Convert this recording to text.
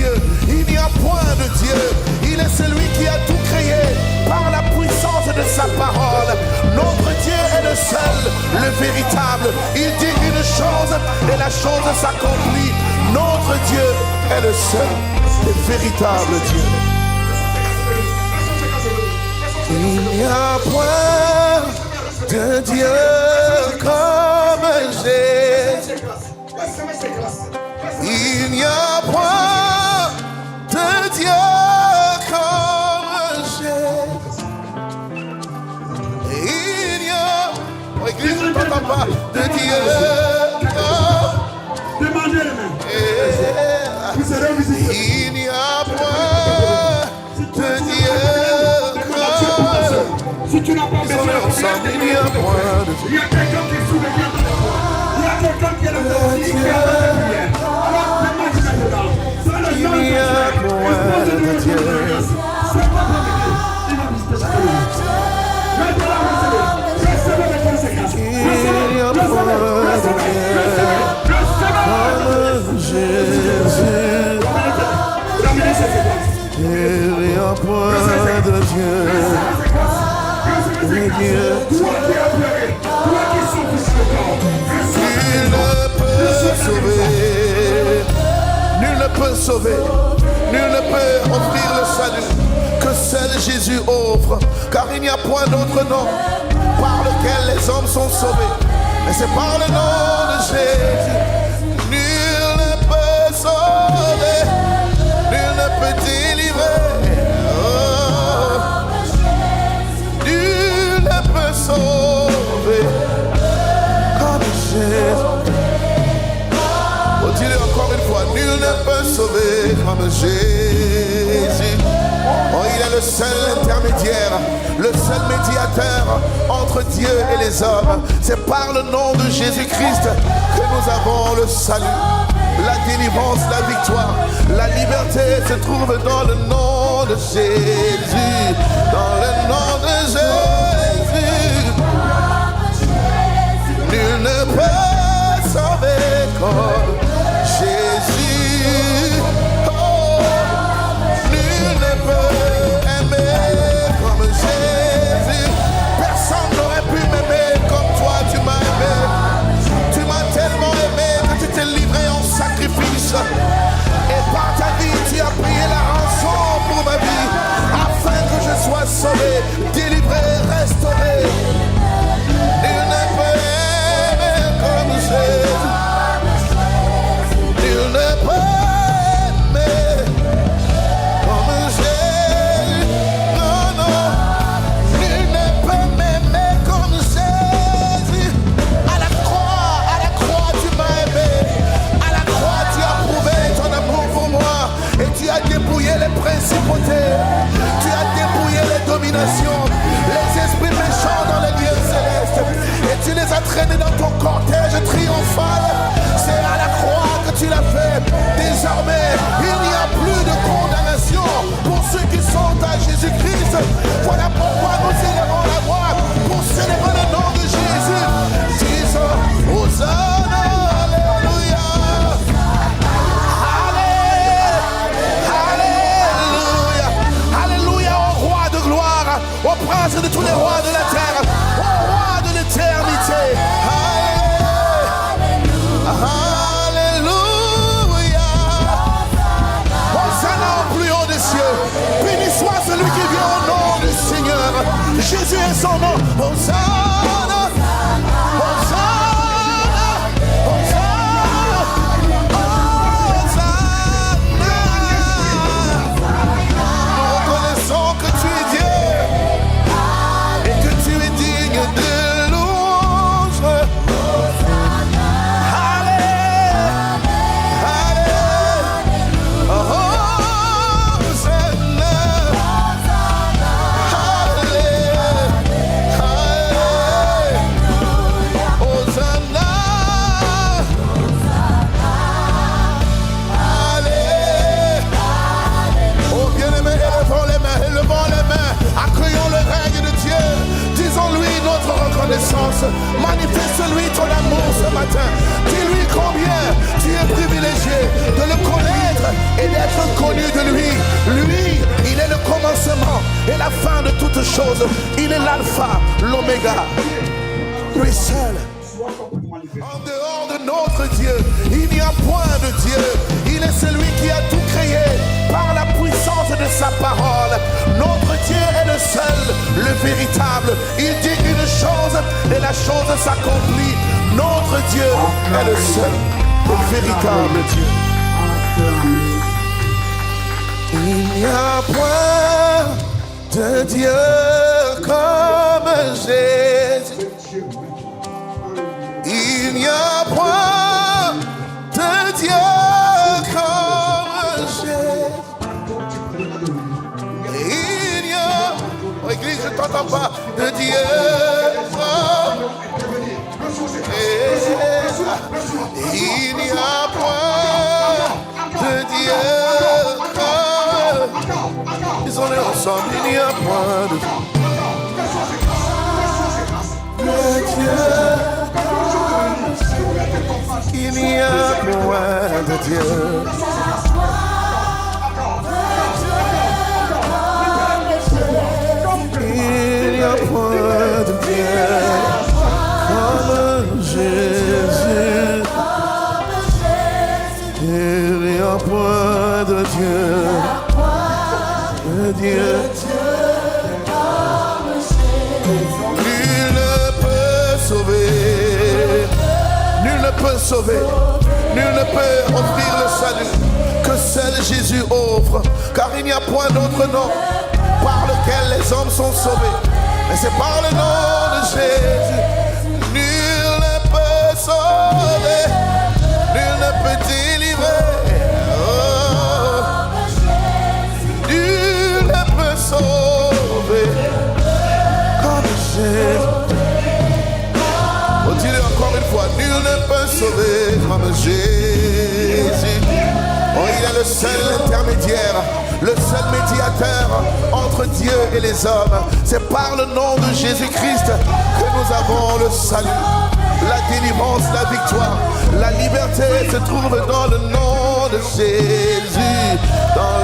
Dieu. Il n'y a point de Dieu. Il est celui qui a tout créé par la puissance de sa parole. Notre Dieu est le seul, le véritable. Il dit une chose et la chose s'accomplit. Notre Dieu est le seul, le véritable Dieu. Il n'y a point de Dieu comme Jésus. Il n'y a point de Dieu comme Jésus. Il n'y a, oh, Église, ne t'entends pas, de Dieu comme il n'y a point de Dieu comme si tu n'as pas besoin ensemble, il n'y a point de Dieu. Il y a quelqu'un qui est sous le bien. Il y a quelqu'un qui est là. Il n'y a point de Dieu. Il n'y a point de Dieu. Nul ne peut sauver, nul ne peut offrir le salut que seul Jésus offre, car il n'y a point d'autre nom par lequel les hommes sont sauvés, mais c'est par le nom de Jésus. Nul ne peut sauver, nul ne peut délivrer, nul ne peut sauver comme Jésus. Dis-le encore une fois, nul ne peut sauver comme Jésus. Oh, il est le seul intermédiaire, le seul médiateur entre Dieu et les hommes. C'est par le nom de Jésus-Christ que nous avons le salut, la délivrance, la victoire. La liberté se trouve dans le nom de Jésus, dans le nom de Jésus. Nul ne peut sauver comme Jésus, oh, nul ne peut aimer comme Jésus. Personne n'aurait pu m'aimer comme toi, tu m'as aimé. Tu m'as tellement aimé que tu t'es livré en sacrifice. Et par ta vie, tu as payé la rançon pour ma vie, afin que je sois sauvé, délivré, restauré. Nul ne peut aimer comme Jésus. Nul ne peut aimer comme Jésus. Non, non. Nul ne peut m'aimer comme Jésus. À la croix, tu m'as aimé. À la croix, tu as prouvé ton amour pour moi. Et tu as dépouillé les principautés. Tu as dépouillé les dominations, les esprits méchants dans les lieux célestes. Et tu les as traînés dans ton cortège triomphal. C'est à la croix que tu l'as fait. Désormais, il n'y a plus de condamnation pour ceux qui sont à Jésus-Christ. Voilà pourquoi nous élevons la voix pour célébrer le nom de Jésus. Disons, Hosanna, Alléluia. Alléluia. Alléluia au roi de gloire, au prince de tous les rois de la terre, au roi de l'éternité. Alléluia. Hosanna au plus haut des cieux. Béni soit celui qui vient au nom du Seigneur. Jésus est son nom. Hosanna. Hosanna. Hosanna. Hosanna. Nous reconnaissons que tu es Dieu et que tu es digne de louange. Manifeste-lui ton amour ce matin. Dis-lui combien tu es privilégié de le connaître et d'être choses. Il est l'alpha, l'oméga. Lui seul. En dehors de notre Dieu, il n'y a point de Dieu. Il est celui qui a tout créé par la puissance de sa parole. Notre Dieu est le seul, le véritable. Il dit une chose et la chose s'accomplit. Notre Dieu est le seul, le véritable Dieu. Il n'y a point de Dieu comme Jésus. Il n'y a point de Dieu comme Jésus. Il n'y a, oh, Église, je ne t'entends pas, de Dieu comme Jésus. Il n'y a point de Dieu comme. Ils sont ensemble, il n'y a point de Dieu. Il n'y a point de Dieu. Il n'y a point de Dieu comme Jésus. Il n'y a point de Dieu. De Dieu. Nul ne peut sauver. Nul ne peut sauver, nul ne peut offrir le salut que seul Jésus offre, car il n'y a point d'autre nom par lequel les hommes sont sauvés. Mais c'est par le nom de Jésus. Nul ne peut sauver, nul ne peut délivrer. Oh. Nul ne peut sauver comme Jésus. Dis-le encore une fois, nul ne peut sauver comme Jésus. Oh, il est le seul intermédiaire, le seul médiateur entre Dieu et les hommes. C'est par le nom de Jésus-Christ que nous avons le salut, la délivrance, la victoire. La liberté se trouve dans le nom de Jésus, dans